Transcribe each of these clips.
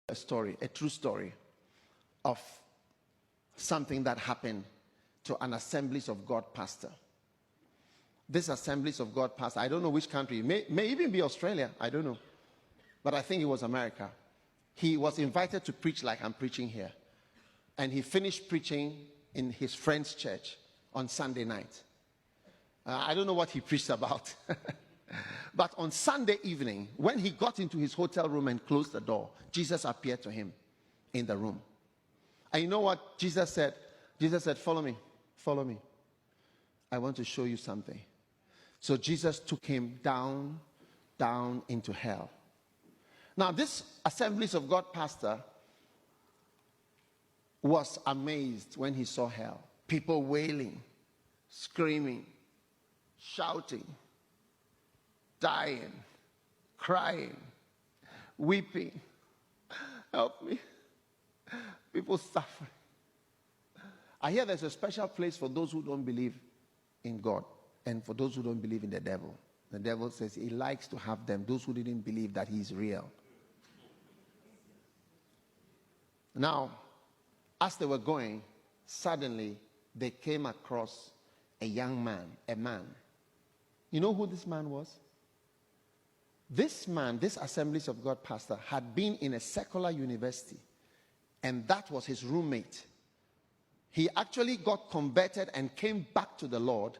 a story, a true story of something that happened to an Assemblies of God pastor. This Assemblies of God pastor, I don't know which country, may even be Australia, I don't know. But I think it was America. He was invited to preach like I'm preaching here. And he finished preaching in his friend's church on Sunday night. I don't know what he preached about. But on Sunday evening, when he got into his hotel room and closed the door, Jesus appeared to him in the room. And you know what Jesus said? Jesus said, follow me, follow me. I want to show you something. So Jesus took him down into hell. Now, this Assemblies of God pastor was amazed when he saw hell. People wailing, screaming, shouting, dying, crying, weeping. Help me. People suffering. I hear there's a special place for those who don't believe in God and for those who don't believe in the devil. The devil says he likes to have them, those who didn't believe that he's real. Now, as they were going, suddenly they came across a young man, a man. You know who this man was? This man, this Assemblies of God pastor, had been in a secular university, and that was his roommate. He actually got converted and came back to the Lord,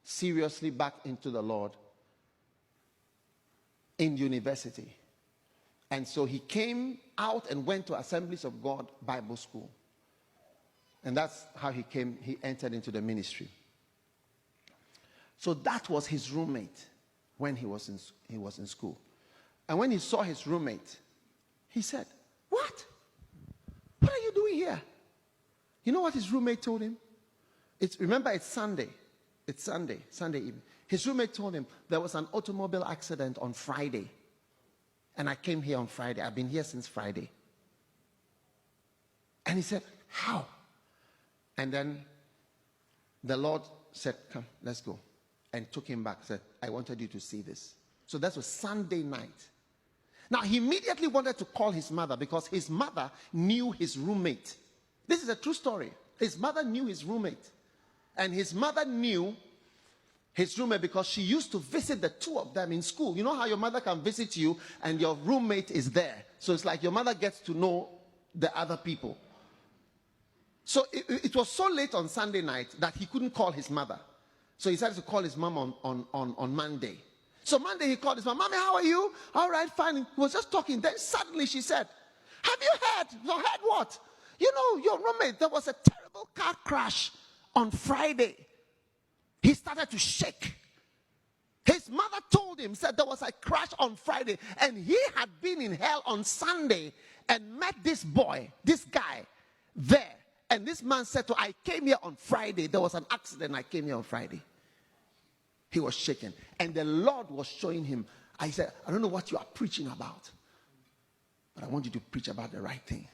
seriously back into the Lord, in university. And so he came out and went to Assemblies of God Bible School. And that's how he entered into the ministry. So that was his roommate when he was in school. And when he saw his roommate, he said, "What? What are you doing here?" You know what his roommate told him? Remember, it's Sunday. It's Sunday evening. His roommate told him there was an automobile accident on Friday. And I came here on Friday. I've been here since Friday. And he said, "How?" And then the Lord said, "Come, let's go." And took him back. Said, "I wanted you to see this." So that was Sunday night. Now, he immediately wanted to call his mother because his mother knew his roommate. This is a true story. His mother knew his roommate. And his mother knew his roommate because she used to visit the two of them in school. You know how your mother can visit you and your roommate is there. So it's like your mother gets to know the other people. So it was so late on Sunday night that he couldn't call his mother. So he decided to call his mom on Monday. So Monday he called his mom. "Mommy, how are you?" "All right, fine." He was just talking. Then suddenly she said, "Have you heard?" "No, heard what?" "You know, your roommate, there was a terrible car crash on Friday." He started to shake. His mother told him, said there was a crash on Friday. And he had been in hell on Sunday and met this boy, this guy there. And this man said to her, "I came here on Friday. There was an accident. I came here on Friday." He was shaken. And the Lord was showing him. I said, "I don't know what you are preaching about, but I want you to preach about the right thing.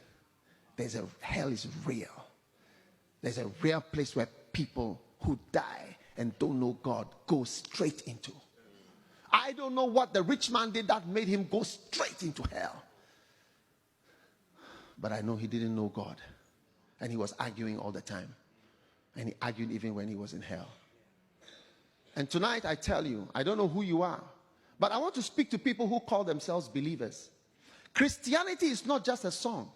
Hell is real. There's a real place where people who die and don't know God go straight into. I don't know what the rich man did that made him go straight into hell. But I know he didn't know God. And he was arguing all the time. And he argued even when he was in hell. And tonight I tell you, I don't know who you are, but I want to speak to people who call themselves believers. Christianity is not just a song.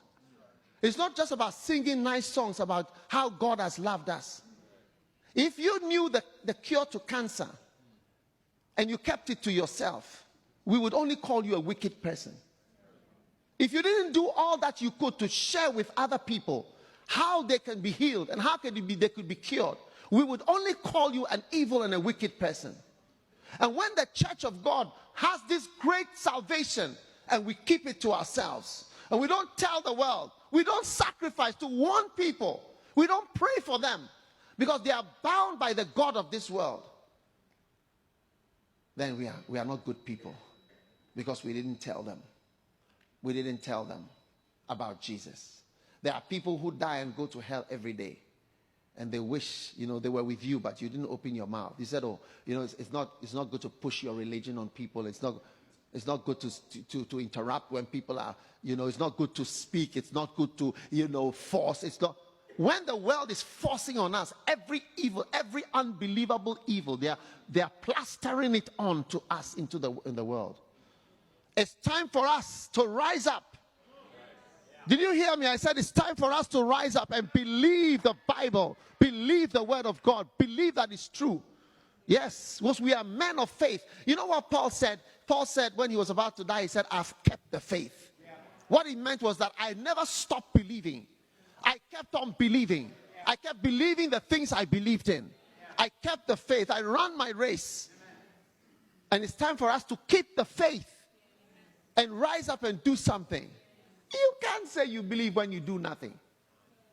It's not just about singing nice songs about how God has loved us. If you knew the cure to cancer and you kept it to yourself, we would only call you a wicked person. If you didn't do all that you could to share with other people how they can be healed and how they could be cured, we would only call you an evil and a wicked person. And when the church of God has this great salvation and we keep it to ourselves and we don't tell the world, we don't sacrifice to warn people, we don't pray for them because they are bound by the god of this world, then we are not good people because we didn't tell them. We didn't tell them about Jesus. There are people who die and go to hell every day. And they wish, they were with you, but you didn't open your mouth. You said, it's not good to push your religion on people. It's not. It's not good to interrupt when people are, it's not good to speak. It's not good to, force. It's not. When the world is forcing on us every evil, every unbelievable evil, they are plastering it on to us in the world. It's time for us to rise up. Did you hear me? I said it's time for us to rise up and believe the Bible, believe the word of God, believe that it's true. Yes, because we are men of faith. You know what Paul said? Paul said when he was about to die, he said, I've kept the faith. What he meant was that I never stopped believing. I kept on believing. I kept believing the things I believed in. I kept the faith. I ran my race. And it's time for us to keep the faith and rise up and do something. You can't say you believe when you do nothing.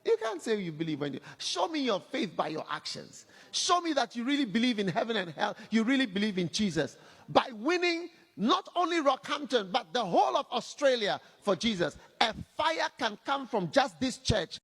You can't say you believe when you... Show me your faith by your actions. Show me that you really believe in heaven and hell. You really believe in Jesus. By winning not only Rockhampton, but the whole of Australia for Jesus. A fire can come from just this church